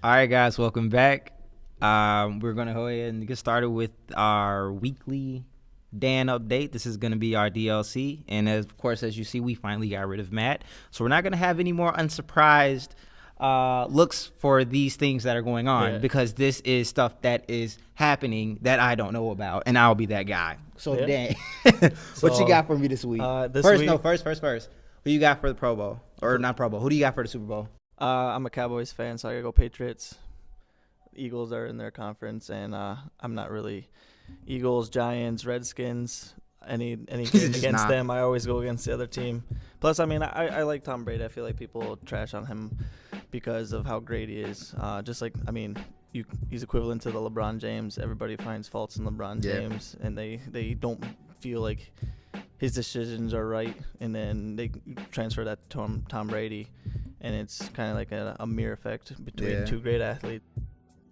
All right, guys, welcome back. We're going to go ahead and get started with our weekly Dan update. This is going to be our DLC. And of course, as you see, we finally got rid of Matt. So we're not going to have any more unsurprised looks for these things that are going on because this is stuff that is happening that I don't know about, and I'll be that guy. So, Dan, what you got for me this week? First. Who you got for the Pro Bowl? Or not Pro Bowl. Who do you got for the Super Bowl? I'm a Cowboys fan, so I gotta go Patriots. Eagles are in their conference, and I'm not really Eagles, Giants, Redskins. Any game against them, I always go against the other team. Plus, I mean, I like Tom Brady. I feel like people trash on him because of how great he is. Just like, I mean, he's equivalent to the LeBron James. Everybody finds faults in LeBron James, and they don't feel like his decisions are right, and then they transfer that to Tom Brady. And it's kind of like a mirror effect between two great athletes.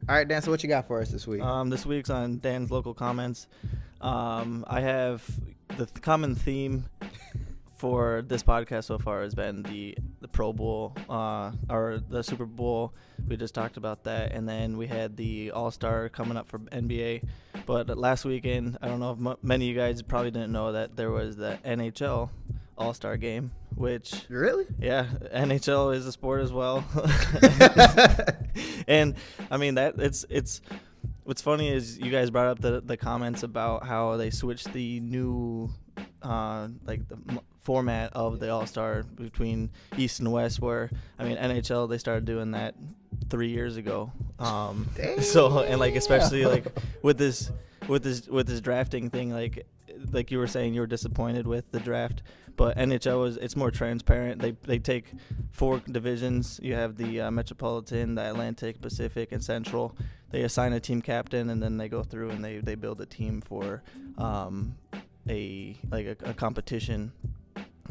All right, Dan, so what you got for us this week? This week's on Dan's Local Comments. I have the common theme for this podcast so far has been the Pro Bowl or the Super Bowl. We just talked about that. And then we had the All-Star coming up for NBA. But last weekend, I don't know if many of you guys probably didn't know that there was the NHL All-Star game. Which really? Yeah, NHL is a sport as well. And I mean that it's what's funny is you guys brought up the comments about how they switched the new like the format of the All-Star between East and West, where I mean NHL they started doing that 3 years ago. So and like especially like with this drafting thing, like you were saying you were disappointed with the draft, but NHL it's more transparent. They take 4 divisions. You have the Metropolitan, the Atlantic, Pacific, and Central. They assign a team captain, and then they go through and they build a team for a competition.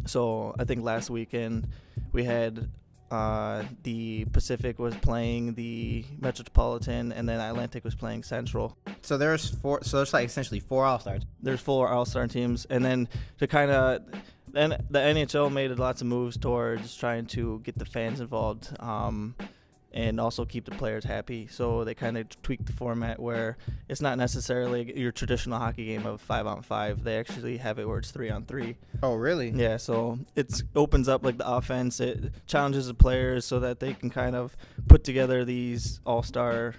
So I think last weekend we had the Pacific was playing the Metropolitan, and then Atlantic was playing Central. So there's 4. So there's like essentially 4 All-Stars. There's 4 All-Star teams, and then to kind of, then the NHL made lots of moves towards trying to get the fans involved, and also keep the players happy. So they kind of tweaked the format where it's not necessarily your traditional hockey game of 5-on-5. They actually have it where it's 3-on-3. Oh, really? Yeah, so it opens up like the offense. It challenges the players so that they can kind of put together these all-star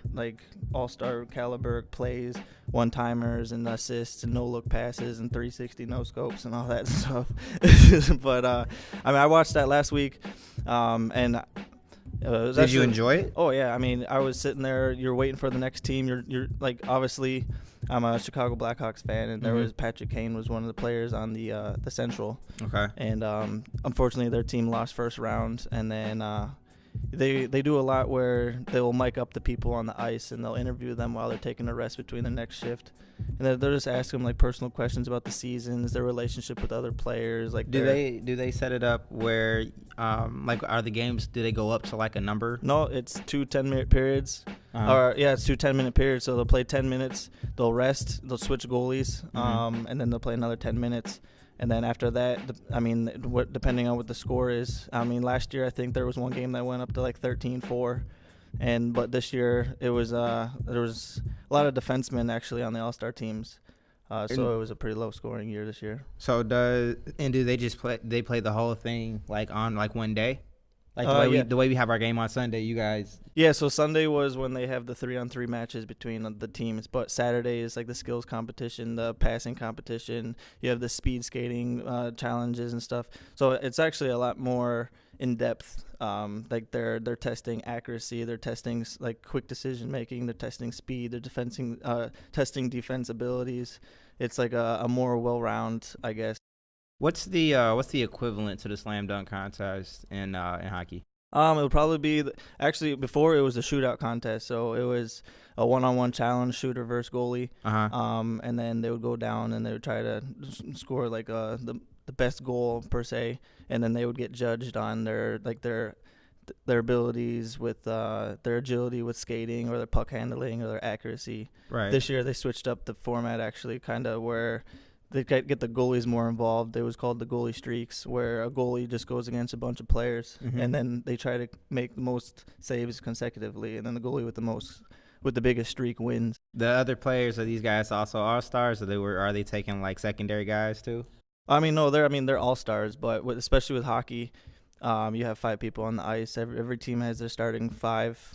caliber plays, one-timers and assists and no-look passes and 360 no-scopes and all that stuff. But, I mean, I watched that last week, and did you enjoy it? Oh yeah, I mean, I was sitting there. You're waiting for the next team. You're like, obviously, I'm a Chicago Blackhawks fan, and there was Patrick Kane was one of the players on the Central. Okay. And unfortunately, their team lost first round, and then they do a lot where they'll mic up the people on the ice and they'll interview them while they're taking a rest between their next shift, and they'll just ask them like personal questions about the seasons, their relationship with other players. Like, do they set it up where like are the games, do they go up to like a number? No, it's 2 10-minute periods. It's 2 10-minute periods. So they'll play 10 minutes, they'll rest, they'll switch goalies, and then they'll play another 10 minutes. And then after that, I mean, depending on what the score is. I mean, last year I think there was one game that went up to like 13-4, but this year it was there was a lot of defensemen actually on the All-Star teams, so it was a pretty low scoring year this year. So do they just play the whole thing like on like one day? Like the way we have our game on Sunday, you guys. Yeah, so Sunday was when they have the 3-on-3 matches between the teams, but Saturday is like the skills competition, the passing competition. You have the speed skating challenges and stuff. So it's actually a lot more in depth. Like they're testing accuracy, they're testing like quick decision making, they're testing speed, they're testing defense abilities. It's like a more well-rounded, I guess. What's the equivalent to the slam dunk contest in hockey? It would probably be actually before it was a shootout contest, so it was a one-on-one challenge, shooter versus goalie. And then they would go down and they would try to score like the best goal per se, and then they would get judged on their abilities with their agility with skating or their puck handling or their accuracy. Right. This year they switched up the format actually, kind of where they get the goalies more involved. It was called the goalie streaks, where a goalie just goes against a bunch of players, and then they try to make the most saves consecutively, and then the goalie with the biggest streak wins. The other players, are these guys also all-stars, or are they taking like secondary guys too? They're all-stars, but especially with hockey, you have 5 people on the ice. Every team has their starting 5.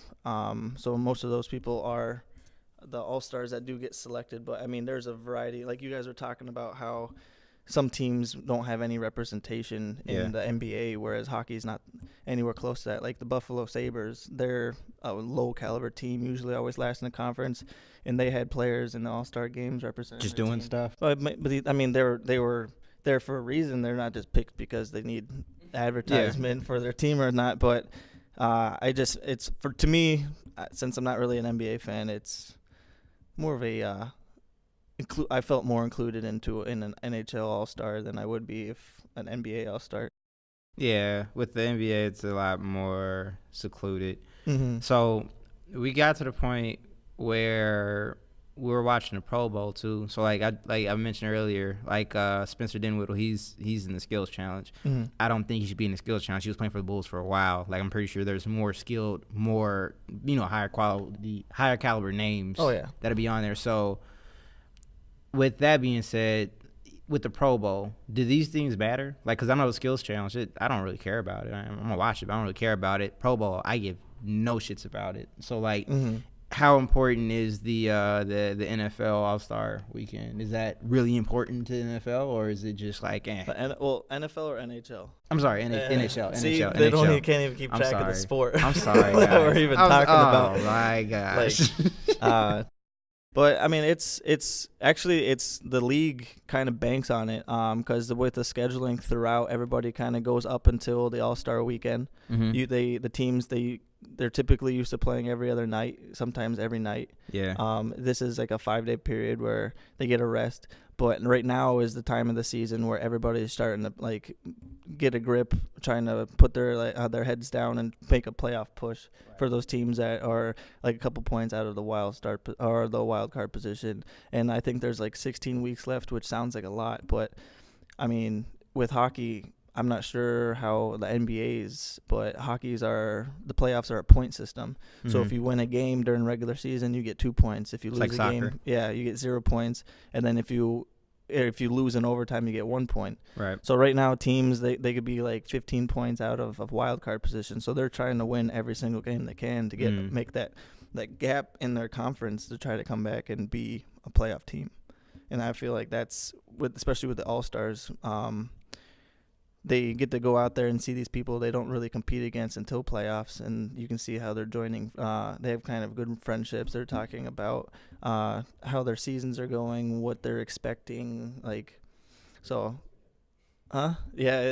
So most of those people are the all-stars that do get selected. But, I mean, there's a variety. Like you guys were talking about how some teams don't have any representation in the NBA, whereas hockey's not anywhere close to that. Like the Buffalo Sabres, they're a low-caliber team, usually always last in the conference, and they had players in the all-star games representing just their doing team. stuff. But they were there for a reason. They're not just picked because they need advertisement for their team or not. But to me, since I'm not really an NBA fan, it's more of a I felt more included in an NHL All-Star than I would be if an NBA All-Star. Yeah, with the NBA, it's a lot more secluded. Mm-hmm. So we got to the point where we were watching the Pro Bowl too. So like I mentioned earlier, like Spencer Dinwiddie, he's in the skills challenge. Mm-hmm. I don't think he should be in the skills challenge. He was playing for the Bulls for a while. Like I'm pretty sure there's more skilled, more higher caliber names. Oh yeah, that'll be on there. So with that being said, with the Pro Bowl, do these things matter? Like, because I know the skills challenge, I don't really care about it. I'm gonna watch it, but I don't really care about it. Pro Bowl, I give no shits about it. So like. Mm-hmm. How important is the NFL All-Star weekend? Is that really important to the NFL, or is it just like NFL or NHL? I'm sorry, NHL. See, NHL, they NHL. can't even keep track of the sport. I'm sorry, what guys. we're even talking about. Oh my gosh. But I mean, it's the league kind of banks on it, because with the scheduling throughout, everybody kind of goes up until the All-Star weekend. Mm-hmm. The teams they're typically used to playing every other night, sometimes every night. Yeah. This is like a 5-day period where they get a rest. But right now is the time of the season where everybody's starting to like get a grip, trying to put their heads down and make a playoff push for those teams that are like a couple points out of the wild card position. And I think there's like 16 weeks left, which sounds like a lot, but I mean, with hockey, I'm not sure how the NBA's, but the playoffs are a point system. Mm-hmm. So if you win a game during regular season, you get 2 points. If you lose a game, you get 0 points. And then if you lose in overtime, you get 1 point. Right. So right now, teams they could be like 15 points out of wild card position. So they're trying to win every single game they can to make that gap in their conference to try to come back and be a playoff team. And I feel like that's especially with the All-Stars. They get to go out there and see these people they don't really compete against until playoffs, and you can see how they're joining. They have kind of good friendships. They're talking about how their seasons are going, what they're expecting, yeah.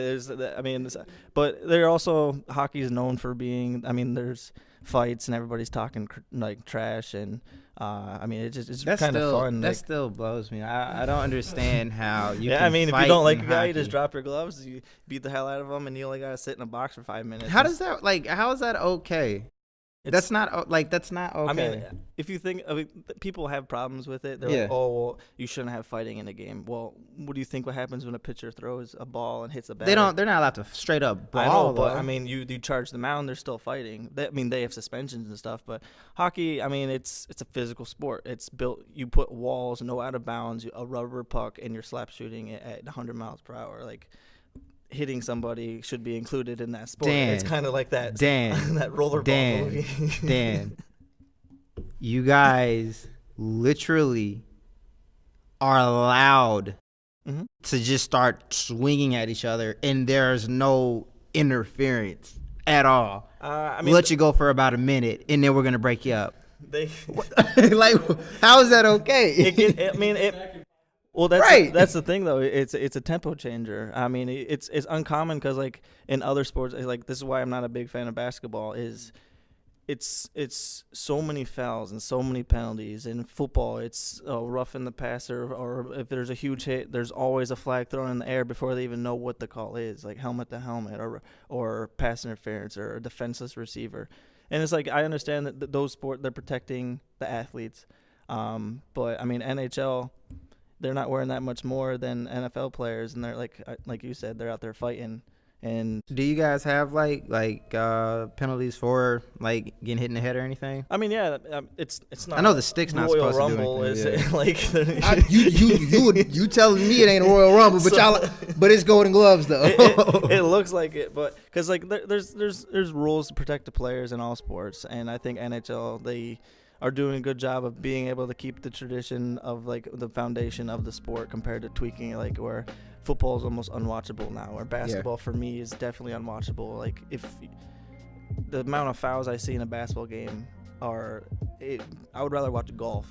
But they're also, hockey is known for being. There's fights and everybody's talking like trash, and it's kind of fun. That still blows me. I don't understand how you. Yeah, can if fight you don't like a in guy, hockey. you just drop your gloves, you beat the hell out of him, and you only gotta sit in a box for 5 minutes. How is that okay? That's not okay. If you think people have problems with it, they're like, oh, well, you shouldn't have fighting in a game. Well, what do you think what happens when a pitcher throws a ball and hits a batter? They're not allowed to straight up brawl. I know, but though. you charge the mound, they're still fighting. They have suspensions and stuff, but hockey, it's a physical sport. It's built. You put walls, no out of bounds, a rubber puck, and you're slap shooting it at 100 miles per hour. Like, hitting somebody should be included in that sport. Dan, it's kind of like that. Dan, that rollerball movie. Dan, you guys literally are allowed to just start swinging at each other, and there's no interference at all. We'll let you go for about a minute, and then we're gonna break you up. Like, how is that okay? Well, that's the thing though. It's a tempo changer. It's uncommon because like in other sports, like this is why I'm not a big fan of basketball. It's so many fouls and so many penalties. In football, it's rough in the passer, or if there's a huge hit, there's always a flag thrown in the air before they even know what the call is, like helmet to helmet or pass interference or a defenseless receiver. And it's like, I understand that those sports, they're protecting the athletes, but NHL. they're not wearing that much more than NFL players, and they're like you said, they're out there fighting. And do you guys have like penalties for like getting hit in the head or anything? I mean, yeah, it's not. I know the stick's not Royal supposed Rumble to do anything. is Yeah. like You telling me it ain't a Royal Rumble, but it's Golden Gloves though. it looks like it, but because like there's rules to protect the players in all sports, and I think NHL, they are doing a good job of being able to keep the tradition of like the foundation of the sport compared to tweaking it, like where football is almost unwatchable now, or basketball for me is definitely unwatchable. Like if the amount of fouls I see in a basketball game I would rather watch golf,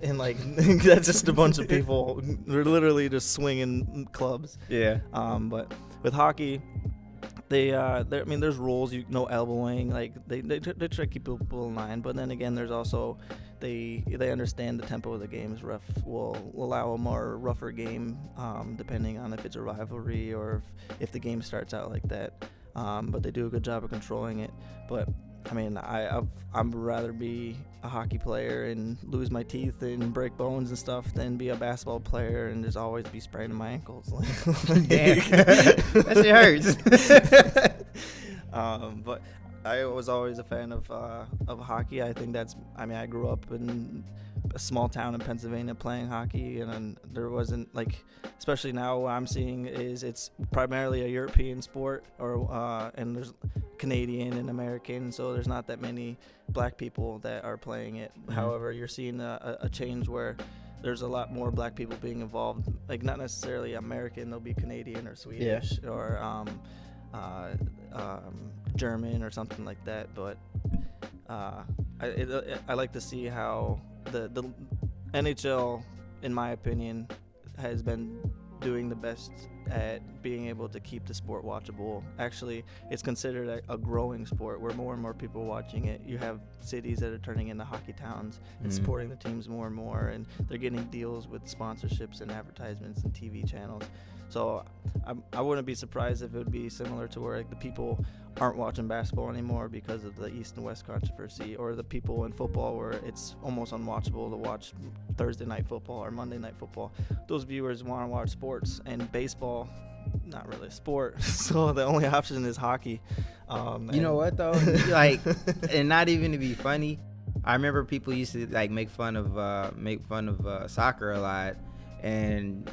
and like that's just a bunch of people they're literally just swinging clubs. Yeah. But with hockey, I mean, there's rules. No elbowing. Like they try to keep people in line, but then again, there's also they understand the tempo of the games. Ref will allow a more rougher game, depending on if it's a rivalry or if the game starts out like that. But they do a good job of controlling it. But I mean, I'd rather be a hockey player and lose my teeth and break bones and stuff than be a basketball player and just always be spraining my ankles. Damn. That shit hurts. But I was always a fan of hockey. I think I grew up in a small town in Pennsylvania playing hockey, and there wasn't like, especially now what I'm seeing is it's primarily a European sport, and there's Canadian and American, so there's not that many black people that are playing it. Mm-hmm. However, you're seeing a change where there's a lot more black people being involved, like not necessarily American, they'll be Canadian or Swedish or German or something like that. But I like to see how the NHL, in my opinion, has been doing the best at being able to keep the sport watchable. Actually, it's considered a growing sport where more and more people are watching it. You have cities that are turning into hockey towns and supporting the teams more and more, and they're getting deals with sponsorships and advertisements and TV channels. So I wouldn't be surprised if it would be similar to where like the people aren't watching basketball anymore because of the East and West controversy, or the people in football where it's almost unwatchable to watch Thursday night football or Monday night football. Those viewers want to watch sports, and baseball, not really a sport, so the only option is hockey. You know what though? Like, and not even to be funny, I remember people used to like make fun of soccer a lot, and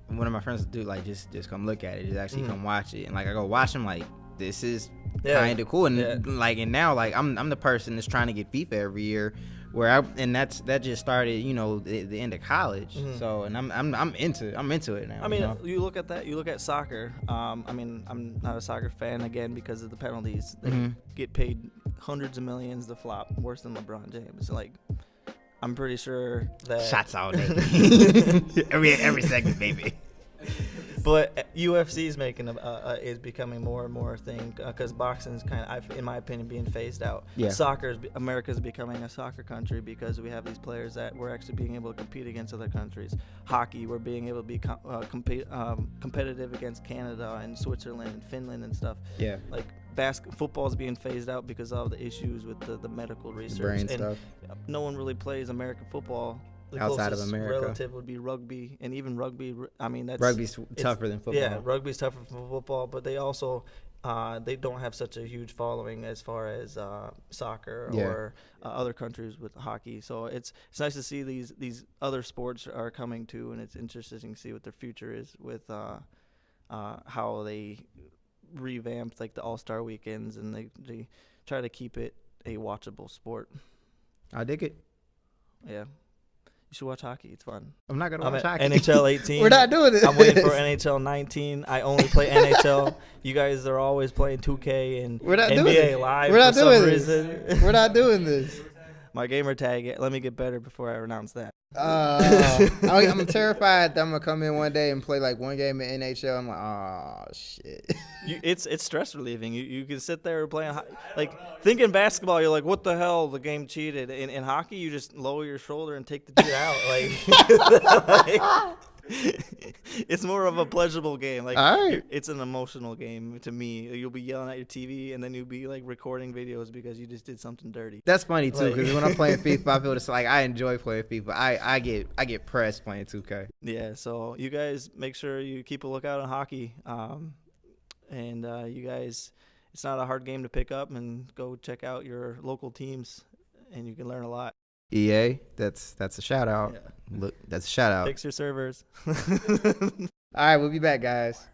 one of my friends would do like just come look at it, just actually come watch it, and like I go watch them, like this is kind of cool, and and now like I'm the person that's trying to get FIFA every year, that just started the end of college. So and I'm into it now. I mean, you look at that, you look at soccer. I mean, I'm not a soccer fan again because of the penalties. They get paid hundreds of millions to flop, worse than LeBron James. Like, I'm pretty sure that shots all day, every segment, baby. But UFC is becoming more and more a thing because boxing is kind of, in my opinion, being phased out. Yeah. America's becoming a soccer country because we have these players that we're actually being able to compete against other countries. Hockey, we're being able to be competitive against Canada and Switzerland and Finland and stuff. Yeah. Like football is being phased out because of the issues with the medical research. The brain stuff. No one really plays American football. The outside of America, relative would be rugby, and even rugby. I mean, rugby's tougher than football. Yeah, rugby's tougher than football, but they also they don't have such a huge following as far as soccer or other countries with hockey. So it's nice to see these other sports are coming too, and it's interesting to see what their future is with how they revamped like the All-Star weekends, and they try to keep it a watchable sport. I dig it. Yeah. You should watch hockey. It's fun. I'm not gonna watch hockey. NHL 18. We're not doing this. I'm waiting for NHL 19. I only play NHL. You guys are always playing 2K and We're not NBA doing Live We're not for doing some this. reason. We're not doing this. My gamer tag. Let me get better before I announce that. I'm terrified that I'm gonna come in one day and play like one game in NHL. I'm like, oh shit. It's stress relieving. You can sit there playing like thinking basketball. You're like, what the hell? The game cheated. In hockey, you just lower your shoulder and take the dude out. Like It's more of a pleasurable game. Like, All right. it's an emotional game to me. You'll be yelling at your TV, and then you'll be like recording videos because you just did something dirty. That's funny too, Like- because when I'm playing FIFA, I feel it's like I enjoy playing FIFA. I get pressed playing 2K. Yeah, so you guys make sure you keep a lookout on hockey. And you guys, it's not a hard game to pick up, and go check out your local teams, and you can learn a lot. EA, that's a shout out. Yeah. Look, that's a shout out. Fix your servers. All right, we'll be back, guys.